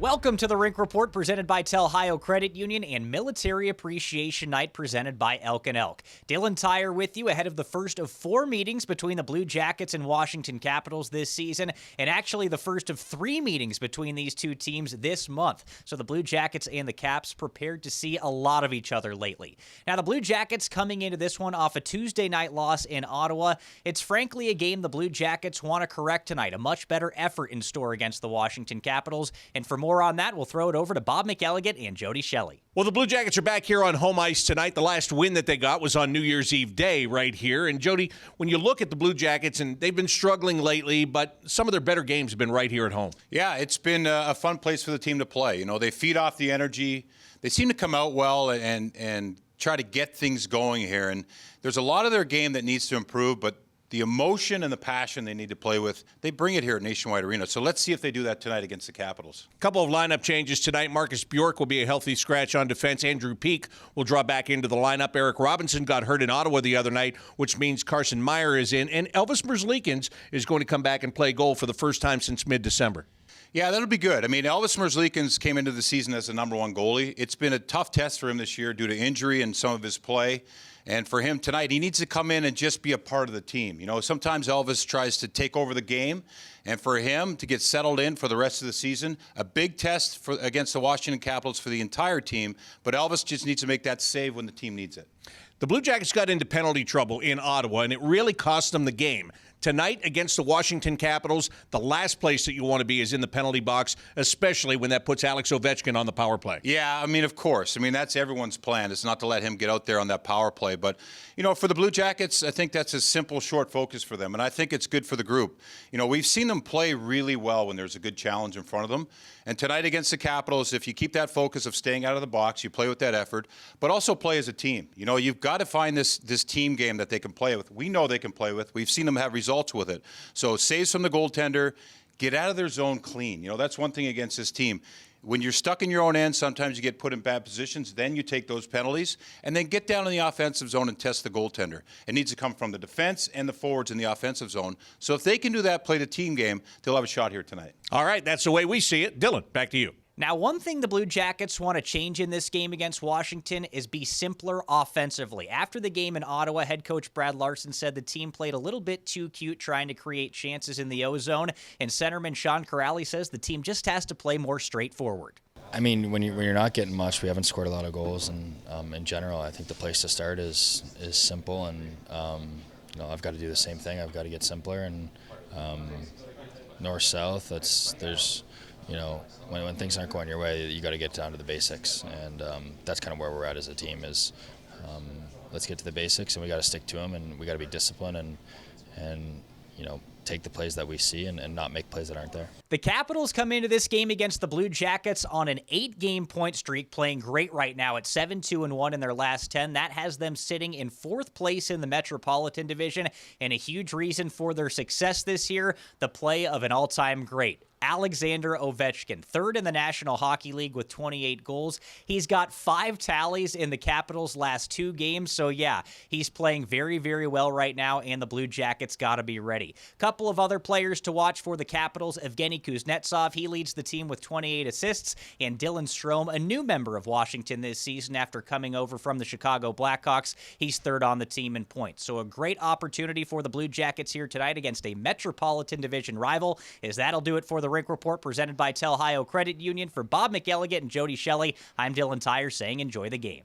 Welcome to the Rink Report presented by Telhio Credit Union and Military Appreciation Night presented by Elk & Elk. Dylan Tyre with you ahead of the first of 4 meetings between the Blue Jackets and Washington Capitals this season, and actually the first of 3 meetings between these two teams this month. So the Blue Jackets and the Caps prepared to see a lot of each other lately. Now the Blue Jackets coming into this one off a Tuesday night loss in Ottawa. It's frankly a game the Blue Jackets want to correct tonight. A much better effort in store against the Washington Capitals. And for more on that, we'll throw it over to Bob McElligott and Jody Shelley. Well, the Blue Jackets are back here on home ice tonight. The last win that they got was on New Year's Eve day right here. And Jody, when you look at the Blue Jackets, and they've been struggling lately, but some of their better games have been right here at home. Yeah, it's been a fun place for the team to play. You know, they feed off the energy. They seem to come out well and try to get things going here. And there's a lot of their game that needs to improve, but the emotion and the passion they need to play with, they bring it here at Nationwide Arena. So let's see if they do that tonight against the Capitals. A couple of lineup changes tonight. Marcus Bjork will be a healthy scratch on defense. Andrew Peak will draw back into the lineup. Eric Robinson got hurt in Ottawa the other night, which means Carson Meyer is in. And Elvis Merzlikins is going to come back and play goal for the first time since mid-December. Yeah, that'll be good. I mean, Elvis Merzlikins came into the season as the #1 goalie. It's been a tough test for him this year due to injury and some of his play. And for him tonight, he needs to come in and just be a part of the team. You know, sometimes Elvis tries to take over the game. And for him to get settled in for the rest of the season, a big test against the Washington Capitals for the entire team. But Elvis just needs to make that save when the team needs it. The Blue Jackets got into penalty trouble in Ottawa, and it really cost them the game. Tonight, against the Washington Capitals, the last place that you want to be is in the penalty box, especially when that puts Alex Ovechkin on the power play. Yeah, I mean, of course. I mean, that's everyone's plan, is not to let him get out there on that power play. But, you know, for the Blue Jackets, I think that's a simple, short focus for them, and I think it's good for the group. You know, we've seen them play really well when there's a good challenge in front of them. And tonight against the Capitals, if you keep that focus of staying out of the box, you play with that effort, but also play as a team. You know, you've got to find this team game that they can play with. We know they can play with. We've seen them have results with it. So saves from the goaltender, get out of their zone clean. You know, that's one thing against this team. When you're stuck in your own end, sometimes you get put in bad positions. Then you take those penalties and then get down in the offensive zone and test the goaltender. It needs to come from the defense and the forwards in the offensive zone. So if they can do that, play the team game, they'll have a shot here tonight. All right, that's the way we see it. Dylan, back to you. Now, one thing the Blue Jackets want to change in this game against Washington is be simpler offensively. After the game in Ottawa, head coach Brad Larson said the team played a little bit too cute trying to create chances in the O-zone, and centerman Sean Corrali says the team just has to play more straightforward. I mean, when you're not getting much, we haven't scored a lot of goals, and in general, I think the place to start is simple, and you know, I've got to do the same thing. I've got to get simpler, and north-south, there's you know, when things aren't going your way, you got to get down to the basics, and that's kind of where we're at as a team. Is let's get to the basics, and we got to stick to them, and we got to be disciplined, and you know, take the plays that we see and not make plays that aren't there. The Capitals come into this game against the Blue Jackets on an 8-game point streak, playing great right now at 7-2-1 in their last 10. That has them sitting in 4th place in the Metropolitan Division, and a huge reason for their success this year, the play of an all-time great, Alexander Ovechkin, 3rd in the National Hockey League with 28 goals. He's got 5 tallies in the Capitals' last 2 games. So, yeah, he's playing very, very well right now, and the Blue Jackets got to be ready. Couple of other players to watch for the Capitals. Evgeny Kuznetsov, he leads the team with 28 assists, and Dylan Strome, a new member of Washington this season after coming over from the Chicago Blackhawks. He's 3rd on the team in points. So a great opportunity for the Blue Jackets here tonight against a Metropolitan Division rival, as that'll do it for the Rink Report presented by Telhio Credit Union. For Bob McElligott and Jody Shelley, I'm Dylan Tyre saying enjoy the game.